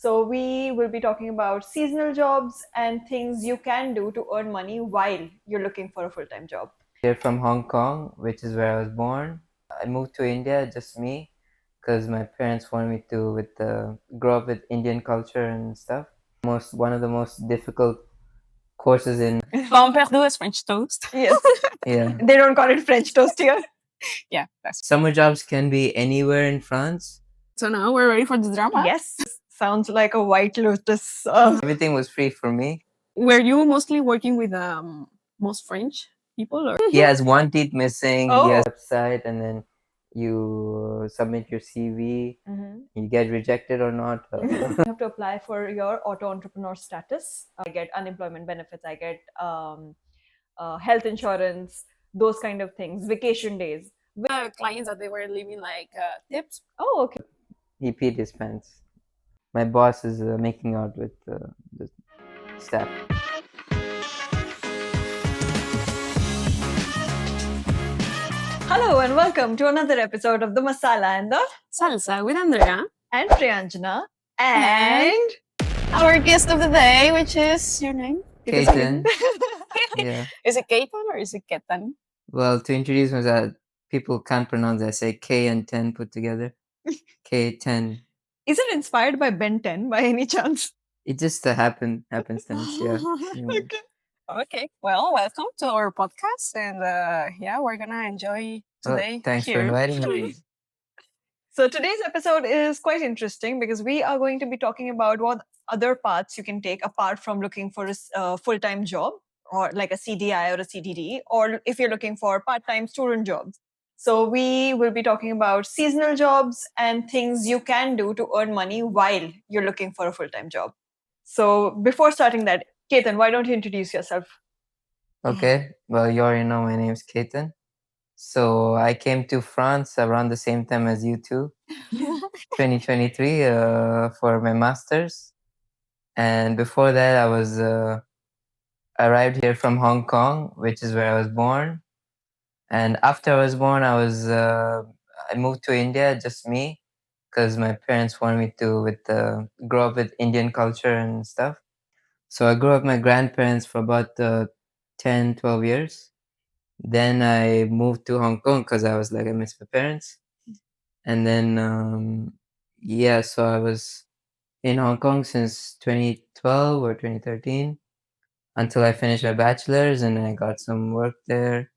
So, we will be talking about seasonal jobs and things you can do to earn money while you're looking for a full time job. Here from Hong Kong, which is where I was born. I moved to India, just me, because my parents wanted me to grow up with Indian culture and stuff. One of the most difficult courses in Bon Perdue is French toast. Yes, yeah. they don't call it French toast here. Yeah, that's Summer jobs can be anywhere in France. so. Now we're ready for the drama. Yes, sounds like a White Lotus. Everything was free for me. Were you mostly working with most French people, or He has one teeth missing. Oh. He has a website, and then you submit your CV. You get rejected or not. You have to apply for your auto entrepreneur status. I get unemployment benefits, I get health insurance, those kind of things, vacation days. the clients that they were leaving like tips? Oh, okay. He peed his pants. My boss is making out with the staff. Hello and welcome to another episode of the Masala and the Salsa with Andrea and Priyanjana and our guest of the day, which is your name? Ketan. Yeah. Is it Ketan or is it Ketan? Well, to introduce myself, people can't pronounce it. I say K and 10 put together. K10. Is it inspired by Ben 10 by any chance? It just happenstance. Yeah. Okay. Okay. Well, welcome to our podcast, and yeah, we're gonna enjoy today. Well, thanks for here. inviting me. So today's episode is quite interesting because we are going to be talking about what other paths you can take apart from looking for a full-time job or like a CDI or a CDD, or if you're looking for part-time student jobs. So we will be talking about seasonal jobs and things you can do to earn money while you're looking for a full-time job. So before starting that, Ketan, why don't you introduce yourself? Okay. Well, you already know my name's Ketan. So I came to France around the same time as you two, 2023, for my master's. And before that, I arrived here from Hong Kong, which is where I was born. And after I was born, I moved to India, just me, because my parents wanted me to grow up with Indian culture and stuff. So I grew up with my grandparents for about 10, 12 years. Then I moved to Hong Kong because I was like, I miss my parents. And then, yeah, so I was in Hong Kong since 2012 or 2013 until I finished my bachelor's, and then I got some work there.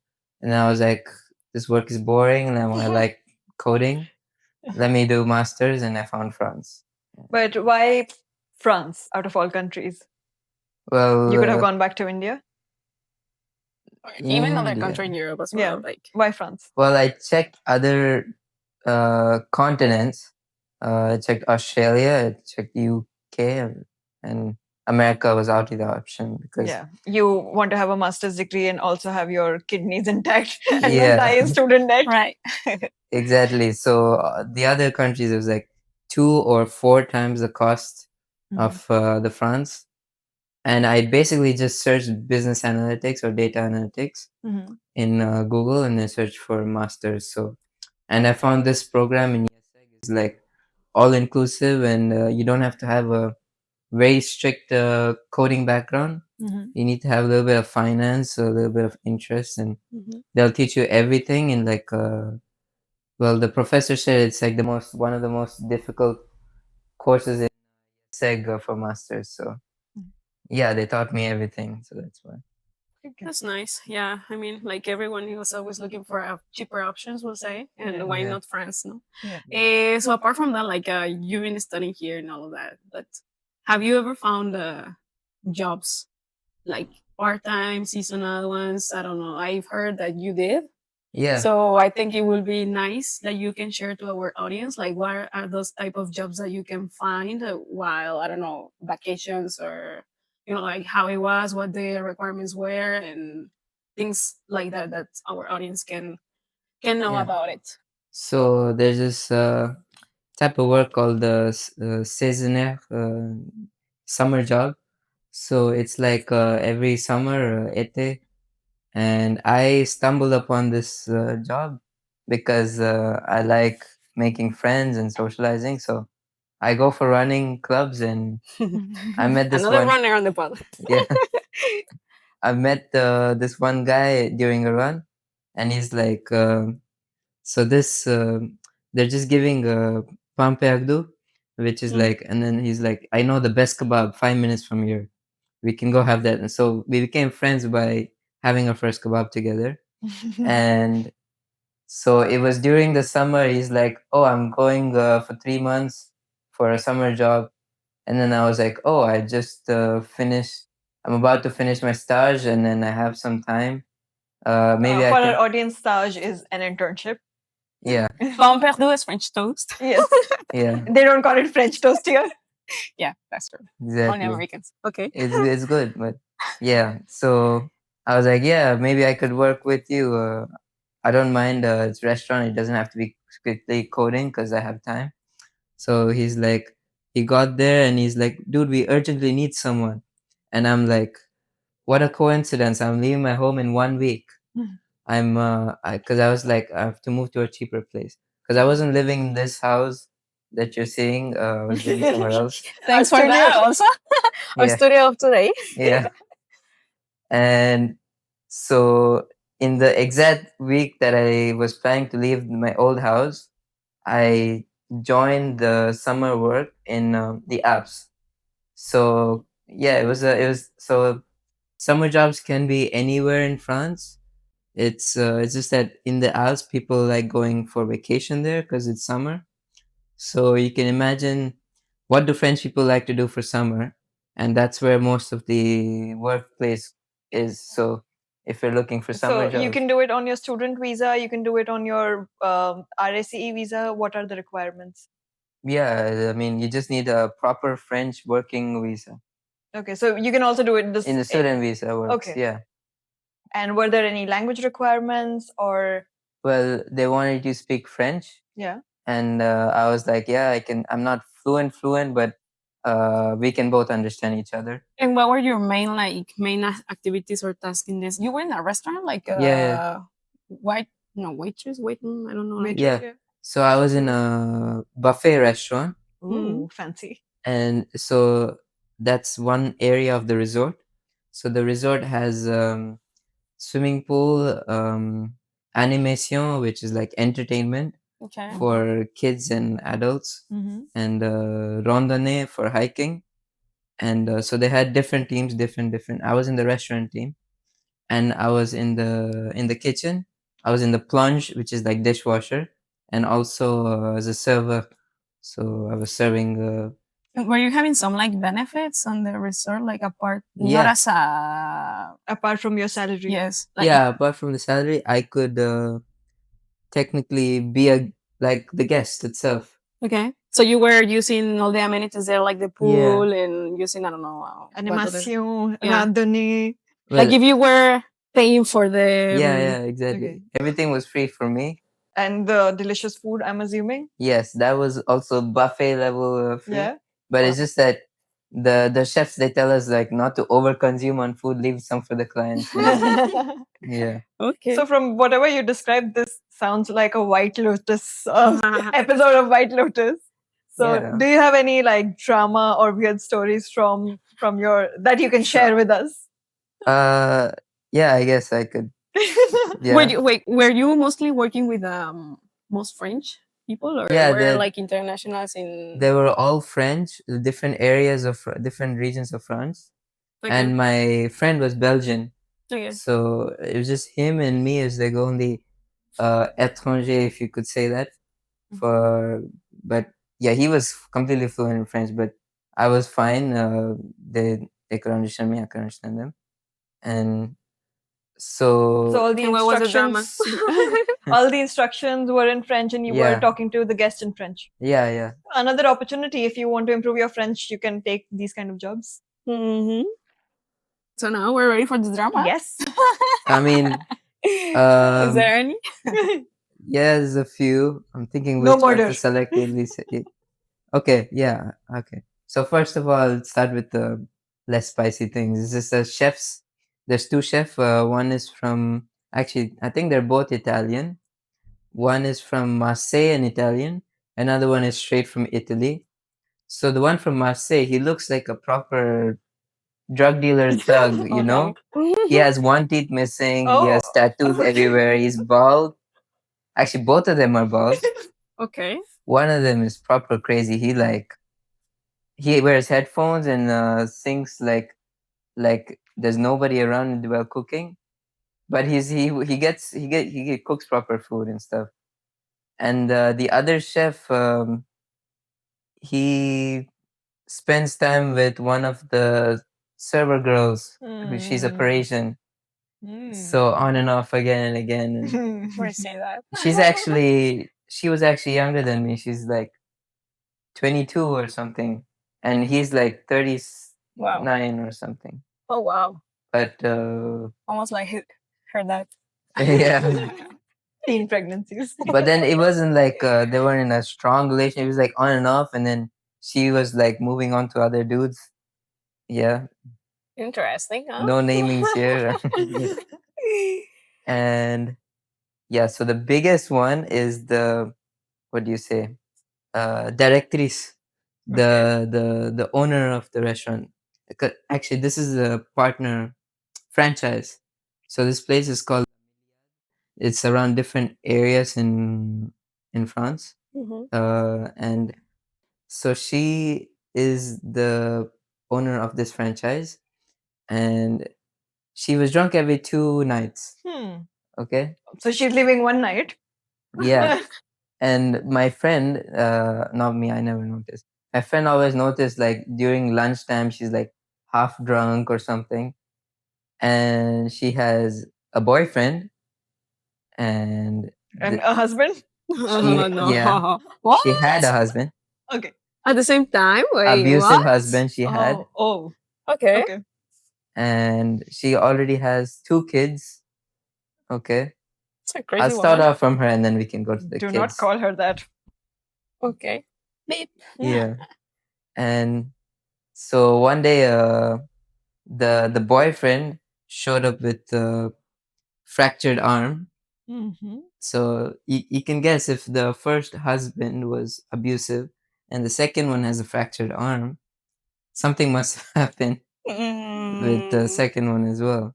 And I was like, this work is boring and I like coding. Let me do master's, and I found France. But why France out of all countries? Well, You could have gone back to India. Even other India. country in Europe as well. Yeah. Like Why France? Well, I checked other continents. I checked Australia, I checked UK, and America was out of the option because Yeah, you want to have a master's degree and also have your kidneys intact and Yeah. not die in student debt. right. exactly. So the other countries, it was like 2 or 4 times the cost of the France. And I basically just searched business analytics or data analytics in Google, and I searched for masters. So, and I found this program in ESEG is like all inclusive, and you don't have to have a very strict coding background. You need to have a little bit of finance, a little bit of interest, and they'll teach you everything in like well, the professor said it's like one of the most difficult courses in SEG for masters. So yeah, they taught me everything. So that's why. That's nice. Yeah, I mean, like everyone was always looking for cheaper options, we'll say, and why Yeah. not France? No. Yeah. So apart from that, like you've been studying here and all of that, but have you ever found jobs like part-time, seasonal ones? I don't know. I've heard that you did. Yeah. So I think it will be nice that you can share to our audience, like what are those type of jobs that you can find while, I don't know, vacations, or like how it was, what the requirements were, and things like that that our audience can know Yeah. about it. So there's this type of work called the saisonnière summer job. So it's like every summer, été, and I stumbled upon this job because I like making friends and socializing. So I go for running clubs, and I met this Another one. runner on the pod. Yeah, I met this one guy during a run, and he's like, so this they're just giving pain perdu, which is Mm. like, and then he's like, I know the best kebab 5 minutes from here. We can go have that. And so we became friends by having our first kebab together. And so it was during the summer. He's like, oh, I'm going for 3 months for a summer job. And then I was like, oh, I just finished. I'm about to finish my stage, and then I have some time. Maybe I For our can. audience, stage is an internship. Yeah, Pain perdu is French toast. Yes. yeah, They don't call it French toast here. Yeah, that's true. Only exactly. Americans. Okay. It's good, but yeah. So I was like, yeah, maybe I could work with you. I don't mind. It's restaurant. It doesn't have to be strictly coding because I have time. So he's like, he got there and he's like, dude, we urgently need someone. And I'm like, what a coincidence! I'm leaving my home in 1 week. I'm because I was like, I have to move to a cheaper place because I wasn't living in this house that you're seeing. I was living somewhere else. Thanks for studio. that also. Our Yeah. studio of today. Yeah. And so in the exact week that I was planning to leave my old house, I joined the summer work in the apps. So yeah, it was so summer jobs can be anywhere in France. It's just that in the Alps people like going for vacation there because it's summer. So you can imagine what do French people like to do for summer, and that's where most of the workplace is. So if you're looking for summer So you jobs, can do it on your student visa. You can do it on your RACE visa. What are the requirements? yeah, I mean you just need a proper French working visa. Okay, so you can also do it In the student visa works, okay. yeah. And were there any language requirements or? Well, they wanted you to speak French, Yeah. and I was like, yeah, I can. I'm not fluent, but we can both understand each other. And what were your main activities or tasks in this? You were in a restaurant, like Yeah. waitress, waiting. I don't know. Like, Waitress, Yeah. So I was in a buffet restaurant, Ooh, fancy. and so that's one area of the resort. So the resort has swimming pool, animation, which is like entertainment okay. for kids and adults, Mm-hmm. and randonnée for hiking. And so they had different teams, different. I was in the restaurant team, and I was in the kitchen. I was in the plunge, which is like dishwasher, and also as a server. So I was serving. Were you having some like benefits on the resort, like apart, not Yeah, as a Apart from your salary. yes, like yeah. Apart from the salary, I could technically be a like the guest itself. okay. So you were using all the amenities there, like the Yeah. pool, and using I don't know what other. Animation, Yeah. randonnée. Well, Like if you were paying for the yeah, exactly. Okay. Everything was free for me. And the delicious food, I'm assuming. Yes, that was also buffet level free. Yeah. But it's just that the chefs they tell us like not to overconsume on food, leave some for the clients. Yeah. Okay. So from whatever you described, this sounds like a White Lotus episode of White Lotus. So Yeah. do you have any like drama or weird stories from your that you can share with us? Yeah, I guess I could. Yeah. Were you mostly working with most French people, or Yeah, were like internationals in? they were all French, different areas of different regions of France. Okay. And my friend was Belgian. Okay. So it was just him and me as the only étranger, if you could say that. But yeah, he was completely fluent in French, but I was fine. They could understand me, I could understand them. And So all the And what was the drama? instructions, all the instructions were in French, and you were Yeah. talking to the guest in French. yeah. Another opportunity if you want to improve your French, you can take these kind of jobs. Mm-hmm. So now we're ready for the drama. Yes. I mean, Is there any? yeah, there's a few. I'm thinking No which one to murder. select. Okay, yeah, okay. So first of all, let's start with the less spicy things. This is the chefs. There's two chefs. One is from actually, I think they're both Italian. One is from Marseille, an Italian. Another one is straight from Italy. So the one from Marseille, he looks like a proper drug dealer thug, you know? He has one teeth missing, he has tattoos everywhere, he's bald. Actually, both of them are bald. Okay. One of them is proper crazy. He wears headphones and sings like there's nobody around while cooking. But he cooks proper food and stuff. And the other chef, he spends time with one of the server girls. She's a Parisian. So on and off again and again. And Where say that? she was actually younger than me. She's like 22 or something. And he's like 39 or something. Oh wow. But Almost like her dad. yeah. Teen pregnancies. But then it wasn't like they were in a strong relationship. It was like on and off, and then she was like moving on to other dudes. Yeah, Interesting, huh? no namings here. And yeah, so the biggest one is the, what do you say, directrice, the owner of the restaurant. Actually, this is a partner franchise. So this place is called. It's around different areas in France. And so she is the owner of this franchise, and she was drunk every 2 nights. Okay. So she's leaving one night. Yeah. And my friend, not me, I never noticed. My friend always noticed like during lunchtime, she's like half drunk or something. And she has a boyfriend and And a husband. yeah, What? she had a husband, Okay. At the same time? Wait, abusive what? husband she had, Oh. Okay. Okay. and she already has 2 kids. Okay. It's a crazy I'll start woman. off from her and then we can go to the Do kids. not call her that. Okay. Beep. Yeah. And so one day the boyfriend showed up with a fractured arm. So you can guess if the first husband was abusive and the second one has a fractured arm, something must happen with the second one as well.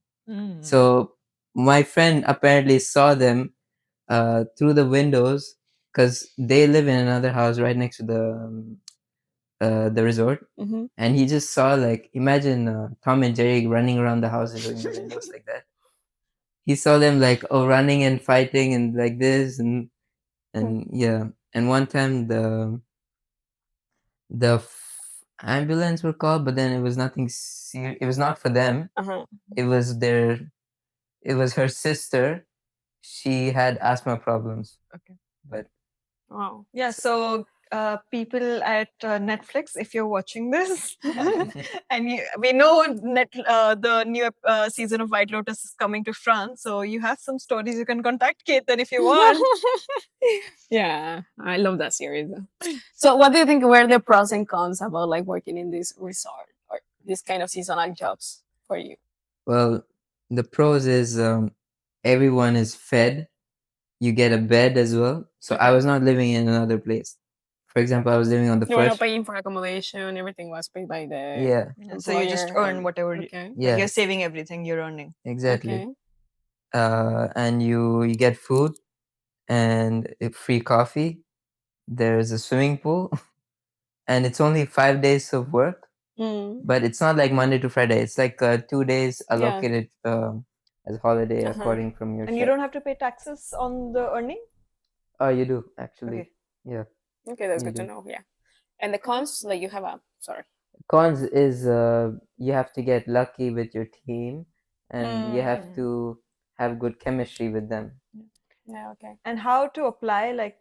So my friend apparently saw them through the windows because they live in another house right next to the resort. And he just saw, like, imagine Tom and Jerry running around the house and doing the windows like that. He saw them like running and fighting and like this and yeah. And one time ambulance were called, but then it was nothing serious. It was not for them. It was her sister. She had asthma problems. Okay. But Wow. Yeah. So people at Netflix, if you're watching this, and we know the new season of White Lotus is coming to France, so you have some stories. You can contact Ketan if you want. Yeah, I love that series. So, what do you think were the pros and cons about like working in this resort or this kind of seasonal jobs for you? well, the pros is everyone is fed. You get a bed as well. So I was not living in another place. For example, I was living on the You were not first. paying for accommodation; everything was paid by the Yeah, So you just employer earn and- whatever. Okay. yeah, You're saving everything you're earning. exactly. Okay. And you get food and free coffee. There's a swimming pool, and it's only 5 days of work. But it's not like Monday to Friday. It's like 2 days allocated as holiday according from your And chef. you don't have to pay taxes on the earning? Oh, you do actually. Okay. Yeah. Okay, that's You good to do. know. Yeah. And the cons, like you have a sorry. Cons is you have to get lucky with your team, and you have to have good chemistry with them. Yeah. Okay. And how to apply, like,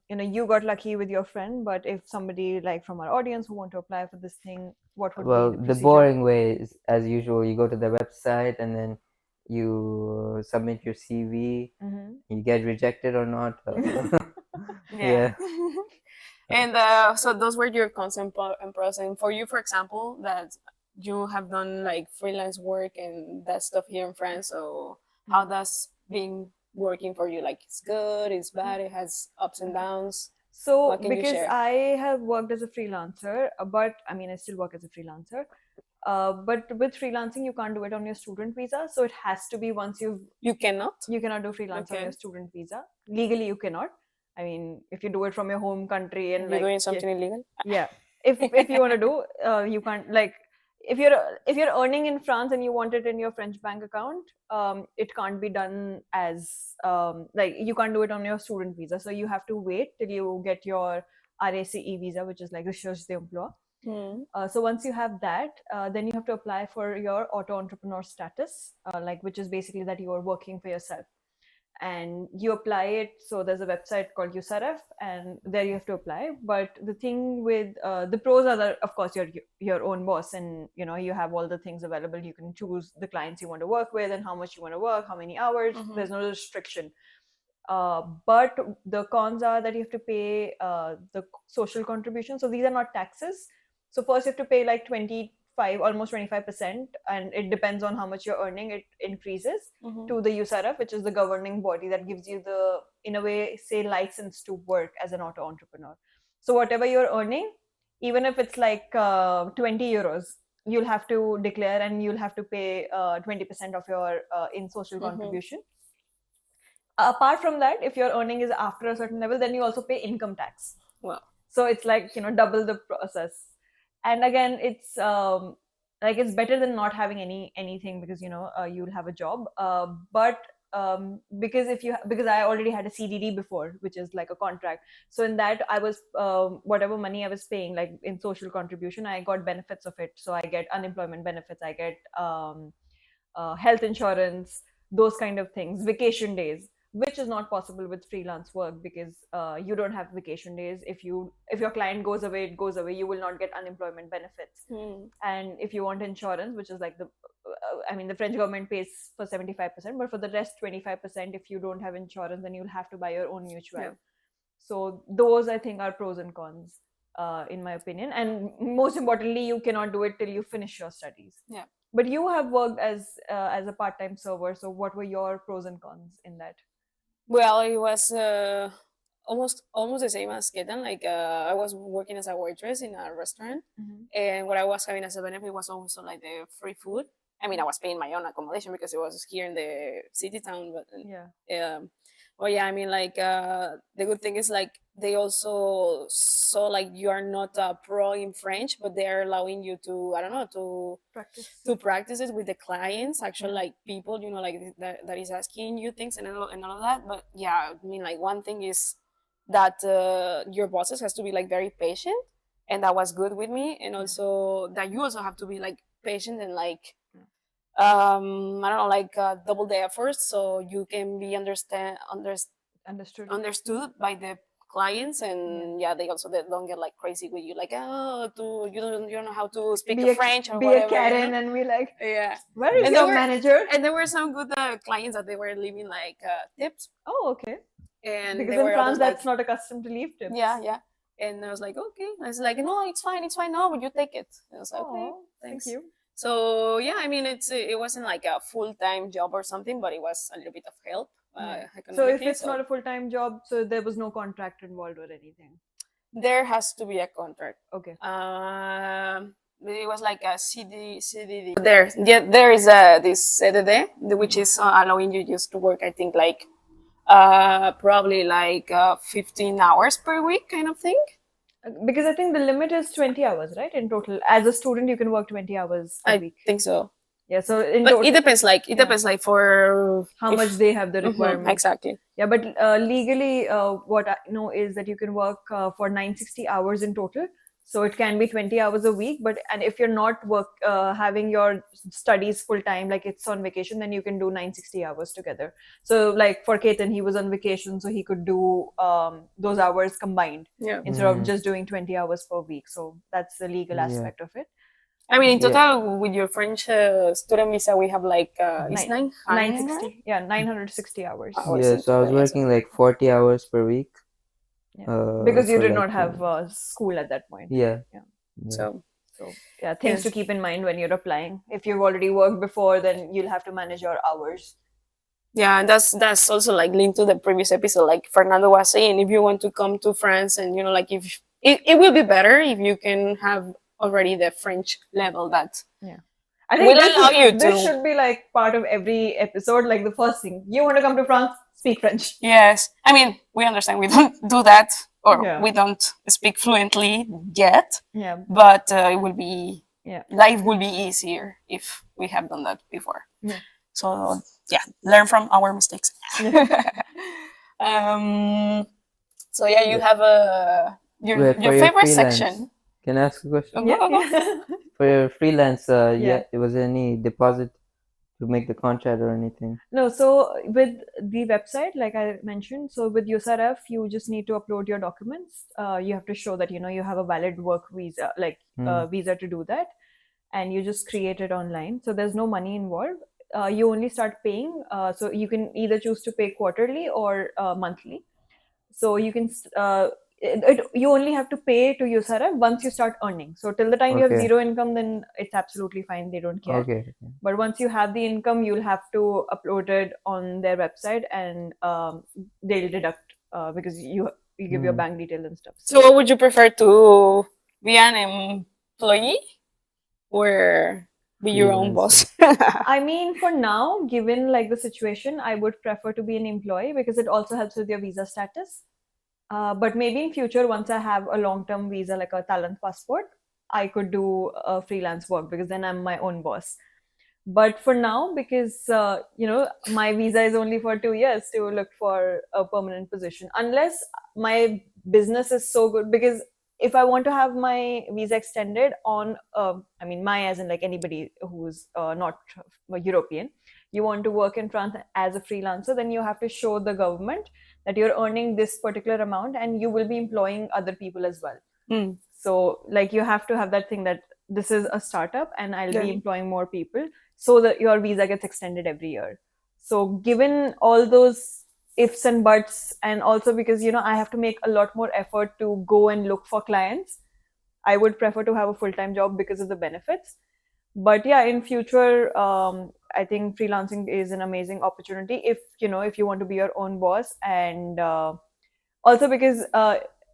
you got lucky with your friend, but if somebody like from our audience who want to apply for this thing, what would Well, be the the procedure? boring way is, as usual, you go to the website and then you submit your CV. You get rejected or not. Yeah. And so those were your cons and pros. And for you, for example, that you have done like freelance work and that stuff here in France. So how does being working for you? Like it's good, it's bad, it has ups and downs. So What can you because share? I have worked as a freelancer, but I mean I still work as a freelancer. But with freelancing, you can't do it on your student visa. So it has to be once You cannot. you cannot do freelance on Okay. your student visa. Legally, you cannot. I mean, if you do it from your home country and You're like doing something illegal. yeah, if you want to do, you can't like if you're earning in France and you want it in your French bank account, it can't be done as like you can't do it on your student visa. So you have to wait till you get your RACE visa, which is like Recherche d'Emploi. Hmm. So once you have that, then you have to apply for your auto entrepreneur status, like which is basically that you are working for yourself, and you apply it. So there's a website called USARF, and there you have to apply. But the thing with the pros are that, of course, you're your own boss, and you have all the things available. You can choose the clients you want to work with and how much you want to work, how many hours. There's no restriction. But the cons are that you have to pay the social contribution. So these are not taxes. So first you have to pay like 25, almost 25%, and it depends on how much you're earning. It increases to the USARF, which is the governing body that gives you the, in a way, say license to work as an auto entrepreneur. So whatever you're earning, even if it's like 20 euros, you'll have to declare and you'll have to pay 20% of your in social contribution. Apart from that, if your earning is after a certain level, then you also pay income tax. Wow. So it's like double the process. And again, it's like it's better than not having anything, because you'll have a job. But because because I already had a CDD before, which is like a contract. So in that, I was whatever money I was paying, like in social contribution, I got benefits of it. So I get unemployment benefits, I get health insurance, those kind of things, vacation days, which is not possible with freelance work, because you don't have vacation days. If your client goes away, it goes away. You will not get unemployment benefits. And if you want insurance, which is like the French government pays for 75%, but for the rest 25%, if you don't have insurance, then you'll have to buy your own mutual. Yeah. So those, I think, are pros and cons, in my opinion. And most importantly, you cannot do it till you finish your studies. Yeah. But you have worked as a part-time server. So what were your pros and cons in that? Well, it was almost the same as Ketan. Like I was working as a waitress in a restaurant, and what I was having as a benefit was also like the free food. I mean, I was paying my own accommodation because it was here in the city town, but well, yeah, I mean, like the good thing is like they also saw like you are not a pro in French, but they are allowing you to, I don't know, to practice it with the clients, actually, like people, like that is asking you things and all of that. But yeah, I mean, like one thing is that your bosses has to be like very patient, and that was good with me, and also that you also have to be like patient and like I don't know, like double the efforts, so you can be understood by the clients. And they also they don't get like crazy with you, like, you don't know how to speak French or be whatever, a Karen, and be like, yeah, where is your manager? And there were some good clients that they were leaving like tips. Oh, okay. And because they in were France, always, that's not accustomed to leave tips. yeah. And I was like, okay. I was like, no, it's fine. No, but you take it. And I was like, okay, thanks. Thank you. So yeah, I mean, it wasn't like a full-time job or something, but it was a little bit of help. So if it's not a full-time job, so there was no contract involved or anything? There has to be a contract. Okay. It was like a CDD. There is this CDD, which is allowing you just to work, I think, like probably like 15 hours per week kind of thing. Because I think the limit is 20 hours, right? In total. As a student, you can work 20 hours a week. I think so. Yeah, so but it depends like for how much they have the requirement. Exactly. Yeah, but legally, what I know is that you can work for 960 hours in total. So it can be 20 hours a week, and if you're not having your studies full time, like it's on vacation, then you can do 960 hours together. So like for Ketan, he was on vacation, so he could do those hours combined instead of just doing 20 hours per week. So that's the legal aspect of it. I mean, in total, with your French student visa, we have like it's 960. Yeah, 960 hours. Yeah, so I was working like 40 hours per week. Because you did not have school at that point. Yeah. So yeah, things to keep in mind when you're applying. If you've already worked before, then you'll have to manage your hours. Yeah, and that's also like linked to the previous episode. Like Fernando was saying, if you want to come to France, and like if it will be better if you can have already the French level that Yeah. I think will allow you this to. should be like part of every episode. Like the first thing, you want to come to France, speak French. Yes, I mean we understand we don't do that, or Yeah. we don't speak fluently yet, Yeah. but it will be Yeah. life will be easier if we have done that before. Yeah. So yeah, learn from our mistakes. Yeah. um, so yeah, you Wait, have a your wait, for your your favorite freelance, section. can I ask a question? Go, Yeah. go, go. Yeah. For your freelance, Yeah. was there any deposit to make the contract or anything? No, so with the website, like I mentioned, so with USRF, you just need to upload your documents. You have to show that you have a valid work visa, like visa to do that, and you just create it online. So there's no money involved. You only start paying. So you can either choose to pay quarterly or monthly. So you can you only have to pay to USRF once you start earning. So till the time you have Okay. zero income, then it's absolutely fine. They don't care. Okay. But once you have the income, you'll have to upload it on their website, and they'll deduct because you give your bank details and stuff. So what would you prefer, to be an employee or be your own boss? I mean, for now, given like the situation, I would prefer to be an employee because it also helps with your visa status. But maybe in future, once I have a long-term visa, like a talent passport, I could do freelance work because then I'm my own boss. But for now, because my visa is only for 2 years to look for a permanent position, unless my business is so good. Because if I want to have my visa extended on, I mean, my as in like anybody who's not European, you want to work in France as a freelancer, then you have to show the government that you're earning this particular amount and you will be employing other people as well. Mm. So, like, you have to have that thing that this is a startup and I'll be Yeah. employing more people so that your visa gets extended every year. So, given all those ifs and buts, and also because I have to make a lot more effort to go and look for clients, I would prefer to have a full-time job because of the benefits. But yeah, in future, I think freelancing is an amazing opportunity if you want to be your own boss. And also because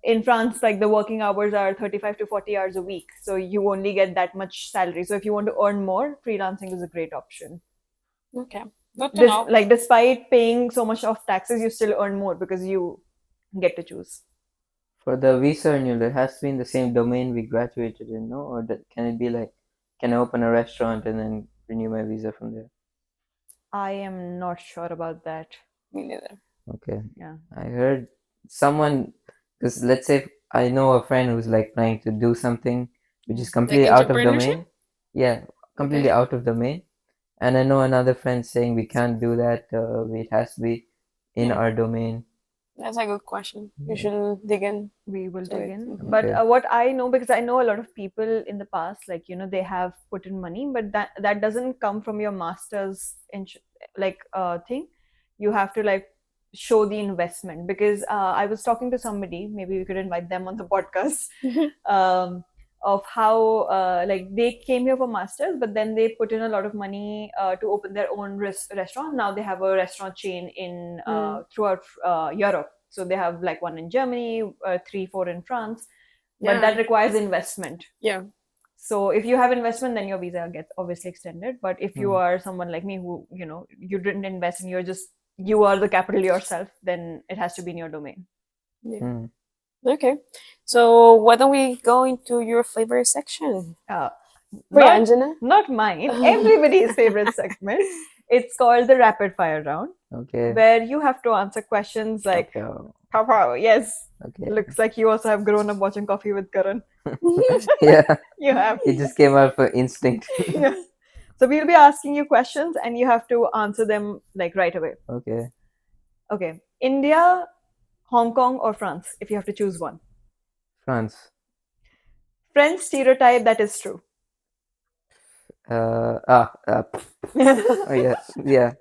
in France, like, the working hours are 35 to 40 hours a week, so you only get that much salary. So if you want to earn more, freelancing is a great option. Okay, good to know. Like, despite paying so much of taxes, you still earn more because you get to choose. For the visa renewal, it has to be in the same domain we graduated in, no? Or can it be like, can I open a restaurant and then renew my visa from there? I am not sure about that. Me neither. Okay. Yeah. I heard someone, because let's say I know a friend who's like trying to do something which is completely out of domain. Yeah, completely out of domain. And I know another friend saying we can't do that. It has to be in our domain. That's a good question. You should dig in. We will dig in. Okay. But what I know, because I know a lot of people in the past, like, they have put in money, but that doesn't come from your master's thing. You have to like show the investment, because I was talking to somebody, maybe we could invite them on the podcast, of how like they came here for masters, but then they put in a lot of money to open their own restaurant. Now they have a restaurant chain in throughout Europe. So they have like one in Germany, 3, 4 in France, but that requires investment. Yeah. So if you have investment, then your visa gets obviously extended. But if you are someone like me who, you didn't invest and you are the capital yourself, then it has to be in your domain. Yeah. Okay. So why don't we go into your favorite section? Not mine. Everybody's favorite segment. It's called the rapid fire round. Okay. Where you have to answer questions like, Papa, yes. Okay. Looks like you also have grown up watching Coffee with Karan. Yeah. You have. It just came out for instinct. Yeah. So we'll be asking you questions and you have to answer them like right away. Okay. Okay. India, Hong Kong, or France, if you have to choose one. France. French stereotype that is true. Oh yeah.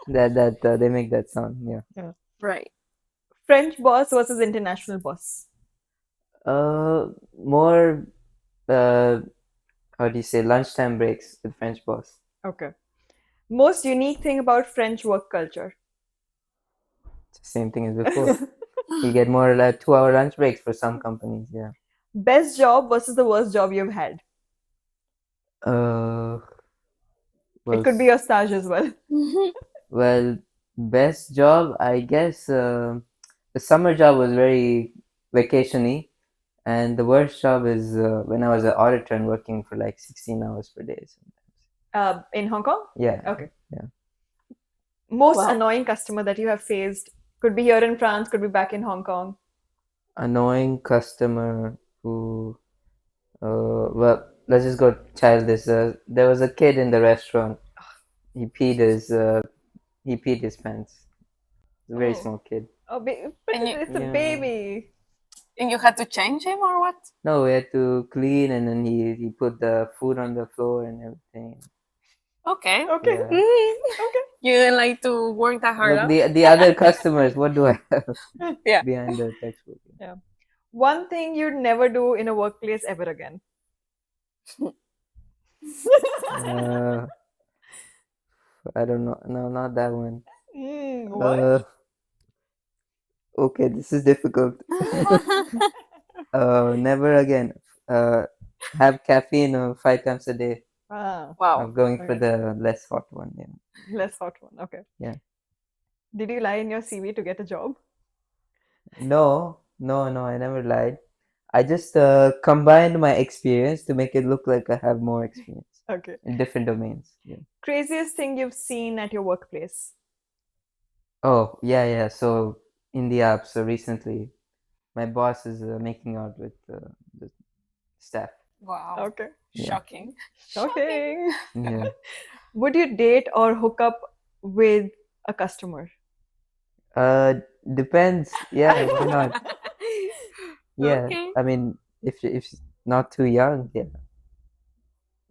That they make that sound. Yeah. Right. French boss versus international boss. More how do you say, lunchtime breaks with French boss. Okay. Most unique thing about French work culture. It's the same thing as before. You get more like 2-hour lunch breaks for some companies. Yeah. Best job versus the worst job you've had. Uh, well, It could be your stage as well. well, best job, I guess. The summer job was very vacationy, and the worst job is when I was an auditor and working for like 16 hours per day sometimes. In Hong Kong? Yeah. Okay. Yeah. Most Wow. annoying customer that you have faced. Could be here in France, could be back in Hong Kong. Annoying customer who, well, let's just go childish. There was a kid in the restaurant. He peed his pants. A very Oh. small kid. Oh, but And you- it's a Yeah. baby. And you had to change him or what? No, we had to clean, and then he put the food on the floor and everything. Okay. Okay. Yeah. Okay. You didn't like to work that hard, Look, huh? the other customers, what do I have Yeah. behind the textbook? One thing you'd never do in a workplace ever again. Uh, I don't know. No, not that one. What? Okay, this is difficult. Never again. Have caffeine 5 times a day. Ah, Wow. I'm going for okay. the less hot one. Yeah. Less hot one. Okay. Yeah. Did you lie in your CV to get a job? No, I never lied. I just combined my experience to make it look like I have more experience Okay. in different domains. Yeah. Craziest thing you've seen at your workplace? Oh, yeah. So in the app, so recently, my boss is making out with the staff. Wow. Okay. Yeah. Shocking. Shocking. Yeah. Would you date or hook up with a customer? Depends. Yeah, why not? Yeah. Okay. I mean, if she's not too young, yeah.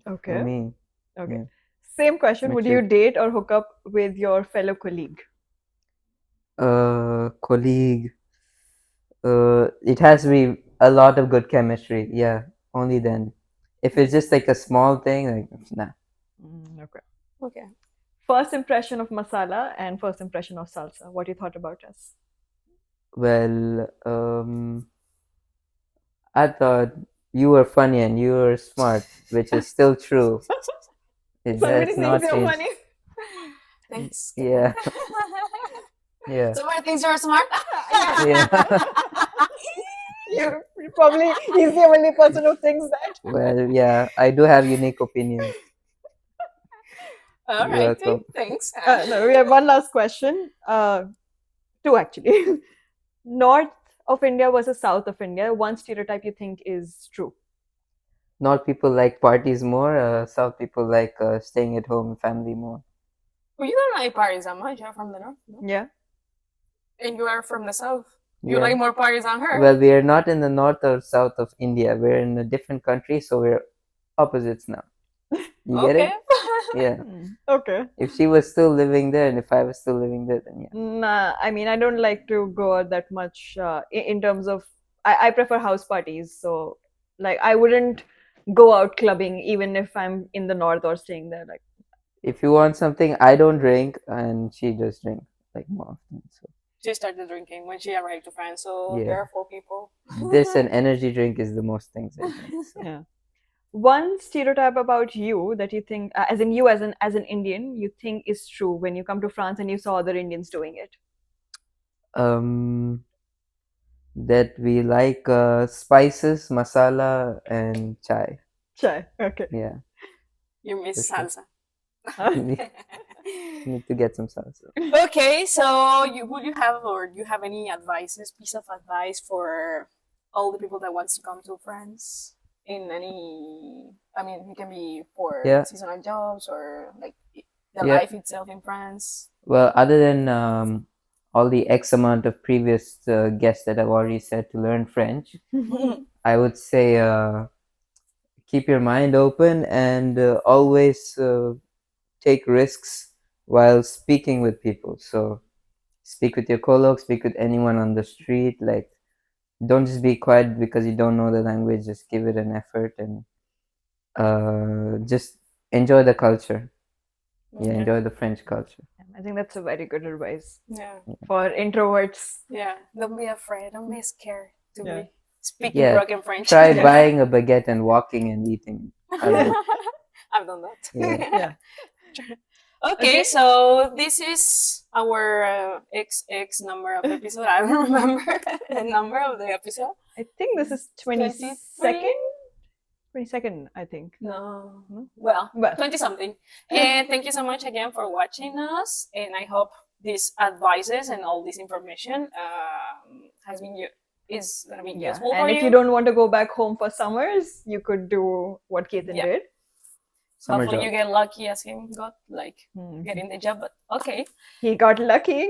For Okay. me, Okay. yeah. Same question. Would you Mature. date or hook up with your fellow colleague? Colleague. It has to be a lot of good chemistry. Yeah, only then. If it's just like a small thing, like nah. Okay. Okay. First impression of masala and first impression of salsa. What you thought about us? Well, I thought you were funny and you were smart, which is still true. It So many has things not you're changed. funny. Thanks. Yeah, yeah, So many things you're smart. yeah. You're probably he's the only person who thinks that. Well, yeah, I do have unique opinions. All You're right. welcome. Thanks. No, we have one last question. Two actually. North of India versus South of India. One stereotype you think is true. North people like parties more. South people like staying at home, family more. Well, you don't like parties that much. You're from the north, no? Yeah. And you are from the south. You Yeah. like more parties than her. Well, we are not in the north or south of India. We're in a different country, so we're opposites now. You get Okay. it? Yeah. Okay. If she was still living there, and if I was still living there, then yeah. Nah, I mean, I don't like to go out that much in terms of. I prefer house parties. So, like, I wouldn't go out clubbing even if I'm in the north or staying there. Like, If you want something, I don't drink, and she does drink like more often. So She started drinking when she arrived to France. So Yeah. careful, people. this and energy drink is the most things I drink. So. yeah. One stereotype about you that you think, as in you as an Indian, you think is true when you come to France and you saw other Indians doing it. That we like spices, masala, and chai. Chai. Okay. Yeah, You miss For sure. salsa. need to get some salsa. Okay, so would you have or do you have any advices, piece of advice for all the people that wants to come to France in any? I mean, it can be for Yeah. seasonal jobs or like the Yeah. life itself in France. Well, other than all the X amount of previous guests that I've already said to learn French, I would say keep your mind open and always take risks while speaking with people. So speak with your colleagues, speak with anyone on the street. Like, don't just be quiet because you don't know the language. Just give it an effort and just enjoy the culture. Yeah, enjoy the French culture. I think that's a very good advice Yeah. for introverts. Yeah. Don't be afraid. Don't be scared to Yeah. be speaking Yeah, broken French. try Yeah. buying a baguette and walking and eating. I've done that. Yeah. Yeah. Okay, so this is our XX number of episode. I don't remember the number of the episode. I think this is 22nd. 22nd, I think. No. No? Well, Well. 20 something. And thank you so much again for watching us. And I hope these advices and all this information has been is gonna be Yeah. useful And for if you don't want to go back home for summers, you could do what Ketan Yeah. did. Summer Hopefully job. you get lucky as him got, like Mhm. getting the job. But okay. He got lucky.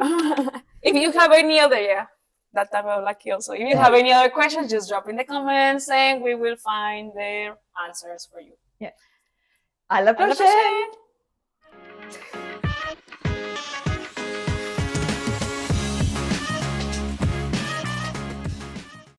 If you have any other, that type of lucky also. If you have any other questions, just drop in the comments and we will find the answers for you. I love I love Rochelle.